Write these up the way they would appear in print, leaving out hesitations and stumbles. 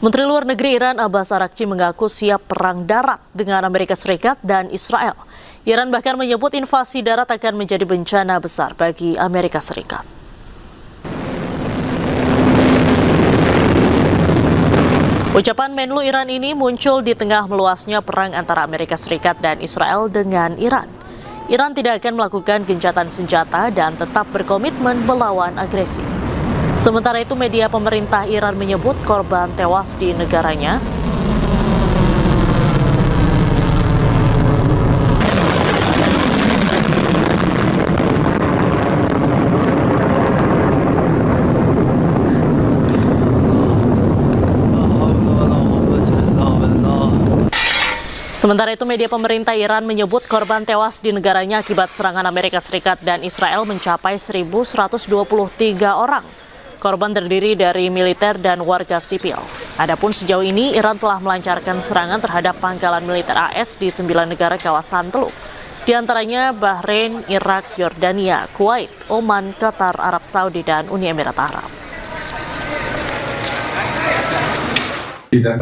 Menteri Luar Negeri Iran Abbas Araghchi mengaku siap perang darat dengan Amerika Serikat dan Israel. Iran bahkan menyebut invasi darat akan menjadi bencana besar bagi Amerika Serikat. Ucapan Menlu Iran ini muncul di tengah meluasnya perang antara Amerika Serikat dan Israel dengan Iran. Iran tidak akan melakukan gencatan senjata dan tetap berkomitmen melawan agresi. Sementara itu, media pemerintah Iran menyebut korban tewas di negaranya. Sementara itu, media pemerintah Iran menyebut korban tewas di negaranya akibat serangan Amerika Serikat dan Israel mencapai 1.123 orang. Korban terdiri dari militer dan warga sipil. Adapun sejauh ini, Iran telah melancarkan serangan terhadap pangkalan militer AS di 9 negara kawasan Teluk. Di antaranya Bahrain, Irak, Yordania, Kuwait, Oman, Qatar, Arab Saudi, dan Uni Emirat Arab.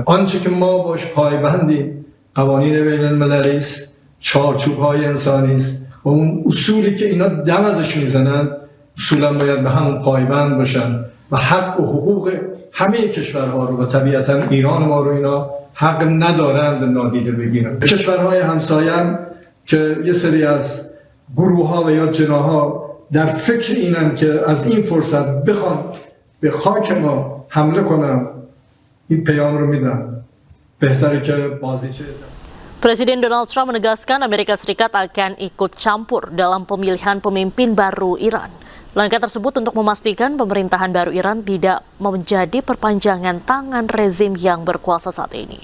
آنچه که ما باش پایبندیم قوانین بین المللی است، چارچوب‌های انسانی است و اون اصولی که اینا دم ازش میزنن اصولا باید به همون پایبند باشن و حق و حقوق همه کشورها رو و طبیعتا ایران ما رو اینا حق ندارند نادیده بگیرن. کشورهای همسایه هم که یه سری از گروه‌ها و یا جناح‌ها در فکر اینن که از این فرصت بخوان به خاک ما حمله کنن، این پیام رو میدن. بهتره که بازیچه. Presiden Donald Trump menegaskan Amerika Serikat akan ikut campur dalam pemilihan pemimpin baru Iran. Langkah tersebut untuk memastikan pemerintahan baru Iran tidak menjadi perpanjangan tangan rezim yang berkuasa saat ini.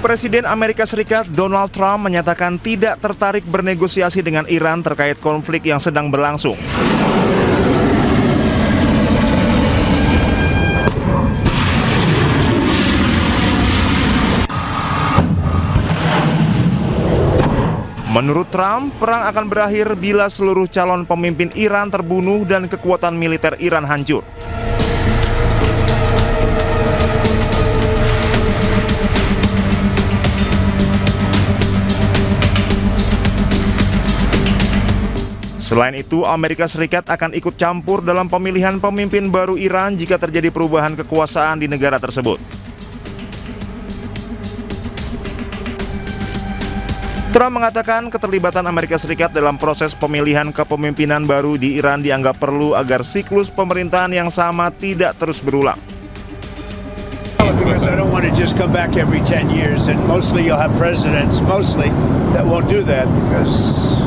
Presiden Amerika Serikat Donald Trump menyatakan tidak tertarik bernegosiasi dengan Iran terkait konflik yang sedang berlangsung. Menurut Trump, perang akan berakhir bila seluruh calon pemimpin Iran terbunuh dan kekuatan militer Iran hancur. Selain itu, Amerika Serikat akan ikut campur dalam pemilihan pemimpin baru Iran jika terjadi perubahan kekuasaan di negara tersebut. Trump mengatakan keterlibatan Amerika Serikat dalam proses pemilihan kepemimpinan baru di Iran dianggap perlu agar siklus pemerintahan yang sama tidak terus berulang. Because I don't want to just come back every 10 years and mostly you'll have presidents that won't do that because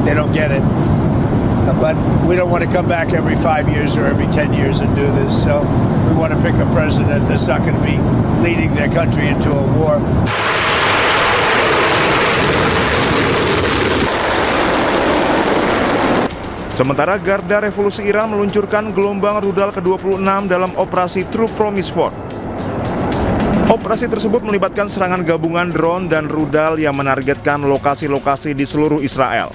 they don't get it. But we don't want to come back every 5 years or every 10 years and do this. So we want to pick a president that's not going to be leading their country into a war. Sementara Garda Revolusi Iran meluncurkan gelombang rudal ke-26 dalam operasi True Promise 4. Operasi tersebut melibatkan serangan gabungan drone dan rudal yang menargetkan lokasi-lokasi di seluruh Israel.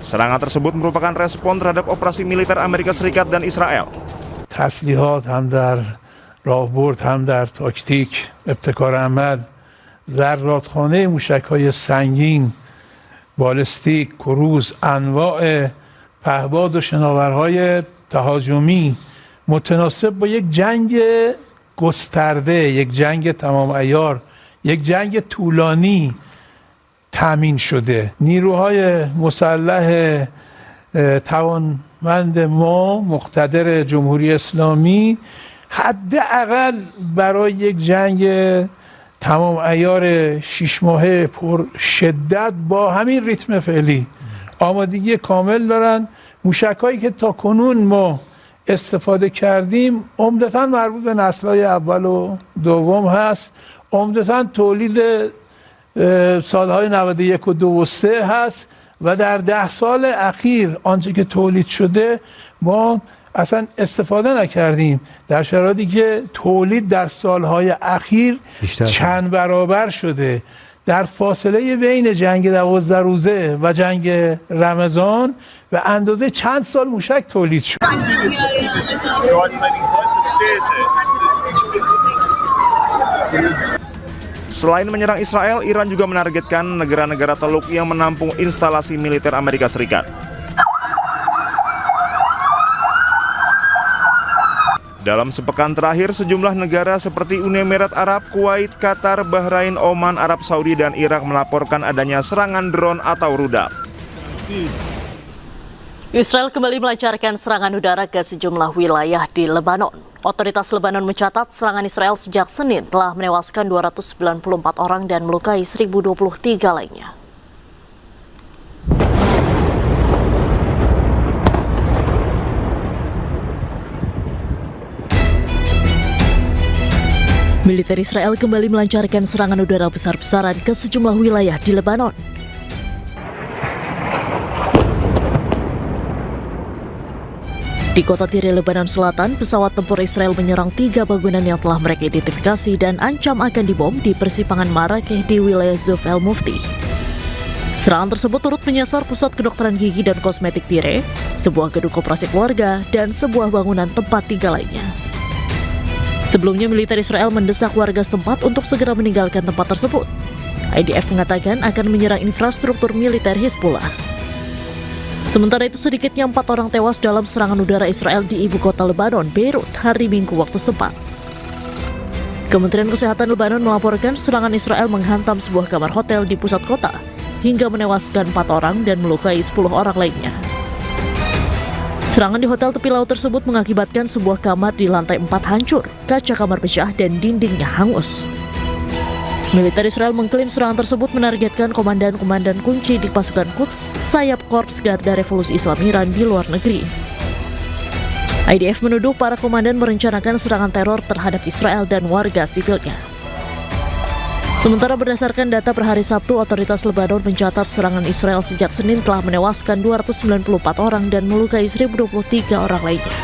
Serangan tersebut merupakan respon terhadap operasi militer Amerika Serikat dan Israel. تسلیحات هم در راهبرد هم در تاکتیک ابتکار عمل ذراتخانه موشک‌های سنگین بالستیک کروز انواع پهپاد و شناورهای تهاجمی متناسب با یک جنگ گسترده یک جنگ تمام عیار یک جنگ طولانی تامین شده نیروهای مسلح توانمند ما مقتدر جمهوری اسلامی حداقل برای یک جنگ تمام عیار 6 ماهه پر شدت با همین ریتم فعلی آمادگی کامل دارن. موشک‌هایی که تا کنون ما استفاده کردیم عمدتاً مربوط به نسل‌های اول و دوم هست، عمدتاً تولید سالهای 91 و 2 و 3 هست و در 10 سال اخیر آنچه که تولید شده ما اصلا استفاده نکردیم در شرایطی که تولید در سالهای اخیر چند برابر شده. در فاصله بین جنگ 12 روزه و جنگ رمضان به اندازه چند سال موشک تولید شد. Selain menyerang Israel, Iran juga menargetkan negara-negara Teluk yang menampung instalasi militer Amerika Serikat. Dalam sepekan terakhir, sejumlah negara seperti Uni Emirat Arab, Kuwait, Qatar, Bahrain, Oman, Arab Saudi, dan Irak melaporkan adanya serangan drone atau rudal. Israel kembali melancarkan serangan udara ke sejumlah wilayah di Lebanon. Otoritas Lebanon mencatat serangan Israel sejak Senin telah menewaskan 294 orang dan melukai 1.023 lainnya. Militer Israel kembali melancarkan serangan udara besar-besaran ke sejumlah wilayah di Lebanon. Di kota Tire, Lebanon Selatan, pesawat tempur Israel menyerang 3 bangunan yang telah mereka identifikasi dan ancam akan dibom di persimpangan Marakeh di wilayah Zuf El Mufti. Serangan tersebut turut menyasar pusat kedokteran gigi dan kosmetik Tire, sebuah gedung koperasi keluarga, dan sebuah bangunan tempat tinggal lainnya. Sebelumnya, militer Israel mendesak warga setempat untuk segera meninggalkan tempat tersebut. IDF mengatakan akan menyerang infrastruktur militer Hizbullah. Sementara itu, sedikitnya 4 orang tewas dalam serangan udara Israel di ibu kota Lebanon, Beirut, hari Minggu waktu setempat. Kementerian Kesehatan Lebanon melaporkan serangan Israel menghantam sebuah kamar hotel di pusat kota, hingga menewaskan 4 orang dan melukai 10 orang lainnya. Serangan di hotel tepi laut tersebut mengakibatkan sebuah kamar di lantai 4 hancur, kaca kamar pecah dan dindingnya hangus. Militer Israel mengklaim serangan tersebut menargetkan komandan-komandan kunci di pasukan Quds, sayap Korps Garda Revolusi Islam Iran di luar negeri. IDF menuduh para komandan merencanakan serangan teror terhadap Israel dan warga sipilnya. Sementara berdasarkan data per hari Sabtu, otoritas Lebanon mencatat serangan Israel sejak Senin telah menewaskan 294 orang dan melukai 1.023 orang lainnya.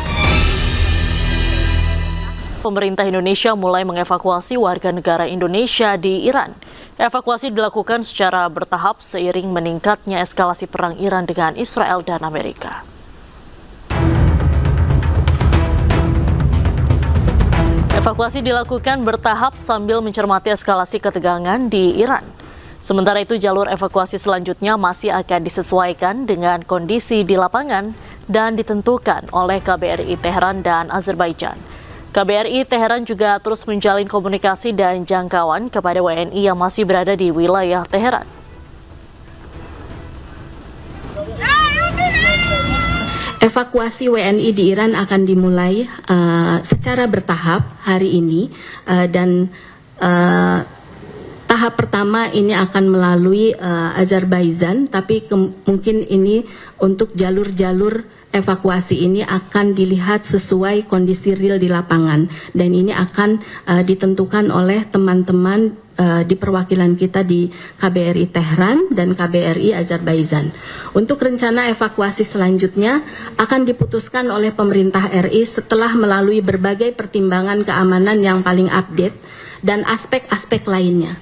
Pemerintah Indonesia mulai mengevakuasi warga negara Indonesia di Iran. Evakuasi dilakukan secara bertahap seiring meningkatnya eskalasi perang Iran dengan Israel dan Amerika. Evakuasi dilakukan bertahap sambil mencermati eskalasi ketegangan di Iran. Sementara itu, jalur evakuasi selanjutnya masih akan disesuaikan dengan kondisi di lapangan dan ditentukan oleh KBRI Teheran dan Azerbaijan. KBRI Teheran juga terus menjalin komunikasi dan jangkauan kepada WNI yang masih berada di wilayah Teheran. Evakuasi WNI di Iran akan dimulai secara bertahap hari ini dan tahap pertama ini akan melalui Azerbaijan, tapi mungkin ini untuk jalur-jalur evakuasi ini akan dilihat sesuai kondisi real di lapangan dan ini akan ditentukan oleh teman-teman di perwakilan kita di KBRI Tehran dan KBRI Azerbaijan. Untuk rencana evakuasi selanjutnya akan diputuskan oleh pemerintah RI setelah melalui berbagai pertimbangan keamanan yang paling update dan aspek-aspek lainnya.